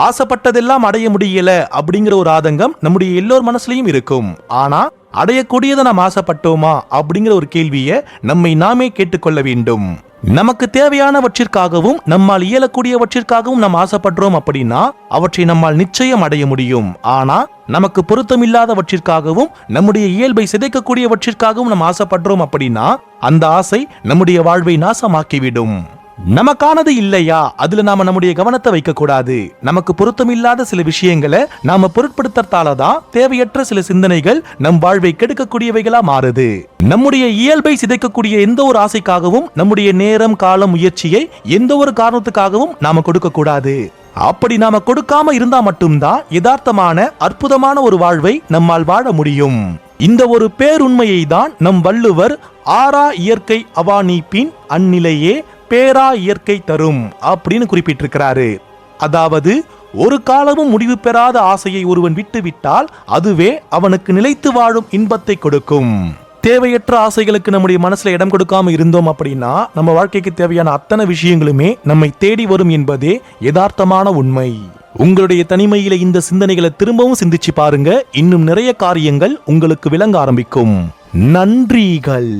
ஆசைப்பட்டதெல்லாம் அடைய முடியல அப்படிங்கிற ஒரு ஆதங்கம் நம்முடைய எல்லோர் மனசுலயும் இருக்கும். ஆனா அடையக்கூடியதை நாம் ஆசைப்பட்டோமா அப்படிங்கிற ஒரு கேள்வியை நம்மை நாமே கேட்டுக்கொள்ள வேண்டும். நமக்கு தேவையானவற்றிற்காகவும் நம்மால் இயலக்கூடியவற்றிற்காகவும் நாம் ஆசைப்படுறோம் அப்படின்னா அவற்றை நம்மால் நிச்சயம் அடைய முடியும். ஆனா நமக்கு பொருத்தமில்லாதவற்றிற்காகவும் நம்முடைய இயல்பை சிதைக்கக்கூடியவற்றிற்காகவும் நாம் ஆசைப்படுறோம் அப்படின்னா அந்த ஆசை நம்முடைய வாழ்வை நாசமாக்கிவிடும். நமக்கானது இல்லையா, அதுல நாம நம்முடைய கவனத்தை வைக்க கூடாது. நமக்கு பொருத்தமில்லாத சில விஷயங்களை நாம பொருட்படுத்தத்தாலதான் தேவையற்ற சில சிந்தனைகள் நம் வாழ்வை கெடுக்கக்கூடியவைகளா மாறுது. நம்முடைய இயல்பை சிதைக்கக்கூடிய எந்த ஒரு ஆசைக்காகவும் நம்முடைய நேரம், காலம், முயற்சியை எந்த ஒரு காரணத்துக்காகவும் நாம கொடுக்க கூடாது. அப்படி நாம கொடுக்காம இருந்தா மட்டும்தான் யதார்த்தமான அற்புதமான ஒரு வாழ்வை நம்மால் வாழ முடியும். இந்த ஒரு பேருண்மையை தான் நம் வள்ளுவர் ஆறா இயற்கை அவா நீப்பின் அந்நிலையே பேரா இயற்கை தரும் அப்படின்னு குறிப்பிட்டிருக்கிறாரு. அதாவது ஒரு காலமும் முடிவு பெறாத ஆசையை ஒருவன் விட்டுவிட்டால் அதுவே அவனுக்கு நிலைத்து வாழும் இன்பத்தை கொடுக்கும். தேவையற்ற ஆசைகளுக்கு நம்முடைய மனசுல இடம் கொடுக்காம இருந்தோம் அப்படின்னா நம்ம வாழ்க்கைக்கு தேவையான அத்தனை விஷயங்களுமே நம்மை தேடி வரும் என்பதே யதார்த்தமான உண்மை. உங்களுடைய தனிமையில இந்த சிந்தனைகளை திரும்பவும் சிந்திச்சு பாருங்க. இன்னும் நிறைய காரியங்கள் உங்களுக்கு விளங்க ஆரம்பிக்கும். நன்றிகள்.